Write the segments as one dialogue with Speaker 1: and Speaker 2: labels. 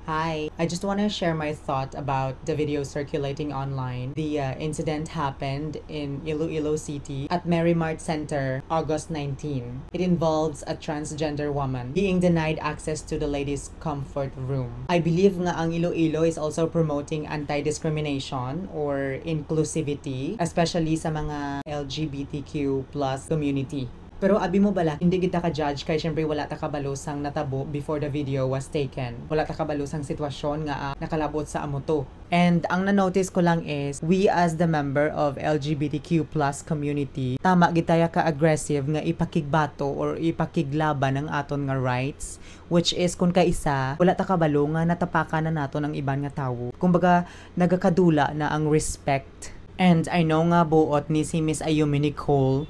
Speaker 1: Hi, I just want to share my thought about the video circulating online. The incident happened in Iloilo City at Merrimart Center, August 19. It involves a transgender woman being denied access to the ladies' comfort room. I believe nga ang Iloilo is also promoting anti-discrimination or inclusivity, especially sa mga LGBTQ plus community. Pero abi mo bala, hindi kita ka-judge kay syempre wala ta kabalo sang natabo before the video was taken. Wala ta kabalo sang sitwasyon nga nakalabot sa amo to. And ang na-notice ko lang is, we as the member of LGBTQ plus community, tama gitaya ka-aggressive nga ipakigbato or ipakiglaban ng aton nga rights, which is kung kaisa, wala ta kabalo nga natapakan na nato ng iban nga tawo. Kumbaga, nagakadula na ang respect. And I know nga buot ni si Miss Ayumi Nicole,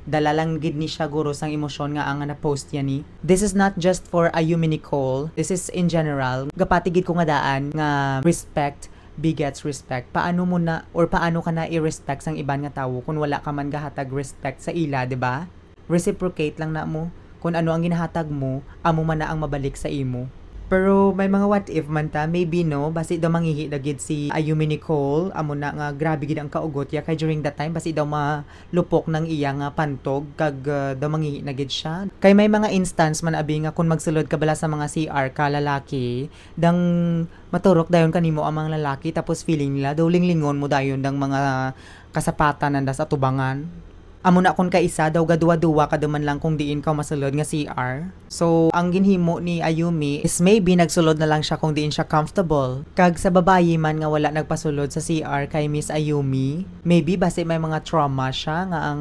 Speaker 1: dala lang gid ni siya guro sang emosyon nga ang na-post yan ni. This is not just for Ayumi Nicole. This is in general. Gapati gid ko nga daan nga respect begets respect. Paano mo na or paano ka na i-respect sang iban nga tawo kung wala ka man gahatag respect sa ila, di ba? Reciprocate lang na mo. Kung ano ang ginahatag mo, amo man na ang mabalik sa imo. Pero may mga what if man ta, maybe no, basi daw manghihi na gid si Ayumi Nicole, amo na nga grabe gid ang kaugot ya kay during that time basi daw malupok ng iya nga pantog kag daw manghihi na gid siya. Kay may mga instance man abi nga kung magsulod ka bala sa mga CR ka lalaki, dang maturok dayon kanimo ang mga lalaki tapos feeling nila daw linglingon mo dayon dang mga kasapatan nanda sa tubangan. Amo na kun kaisa daw gadua-duwa kada man lang kung diin ka masulod nga CR. So, ang ginhimo ni Ayumi is maybe nagsulod na lang siya kung diin siya comfortable. Kag sa babayi man nga wala nagpasulod sa CR kay Miss Ayumi, maybe basi may mga trauma siya nga ang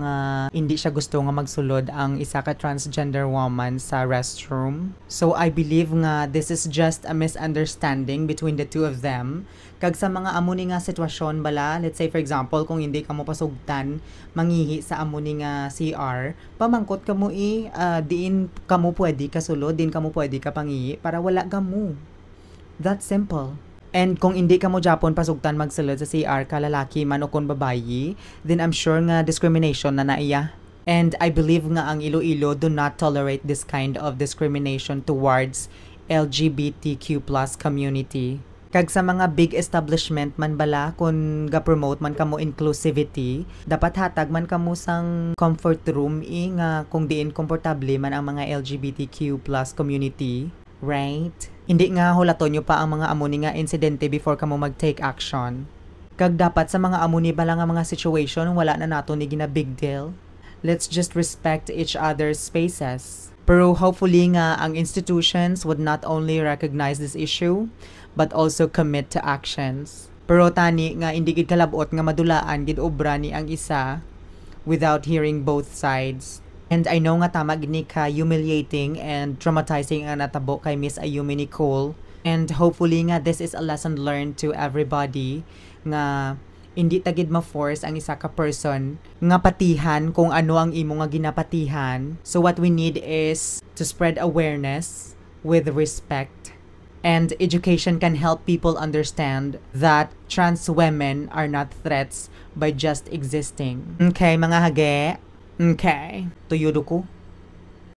Speaker 1: hindi siya gusto nga magsulod ang isa ka transgender woman sa restroom. So, I believe nga this is just a misunderstanding between the two of them. Kag sa mga amo ni nga sitwasyon bala, let's say for example, kung hindi ka mo pasugtan, mangihi sa amo ni nga CR, pamangkot ka mo diin ka mo pwede kasulod, din ka mo pwede ka pangihi para wala ka mo. That's simple. And kung hindi ka mo Japon pasugtan magsulod sa CR ka lalaki man o kung babayi, then I'm sure nga discrimination na naiya. And I believe nga ang Iloilo do not tolerate this kind of discrimination towards LGBTQ plus community. Kag sa mga big establishment man bala, kung ga-promote man kamo inclusivity, dapat hatag man kamo sang comfort room nga kung diin komportable man ang mga LGBTQ plus community, right? Hindi nga hulaton nyo pa ang mga amuni nga insidente before kamo mag-take action. Kag dapat sa mga amuni bala nga mga situation, wala na nato ni gina big deal. Let's just respect each other's spaces. Pero hopefully nga ang institutions would not only recognize this issue, but also commit to actions. Pero tani nga hindi gid kalabot nga madulaan gid obra ni ang isa without hearing both sides. And I know nga tama gid ni ka humiliating and traumatizing ang natabo kay Miss Ayumi Nicole. And hopefully nga this is a lesson learned to everybody nga hindi tagid ma-force ang isa ka person nga patihan kung ano ang imo nga ginapatihan. So what we need is to spread awareness with respect. And education can help people understand that trans women are not threats by just existing. Okay, mga hage? Okay. Tuyudo ko.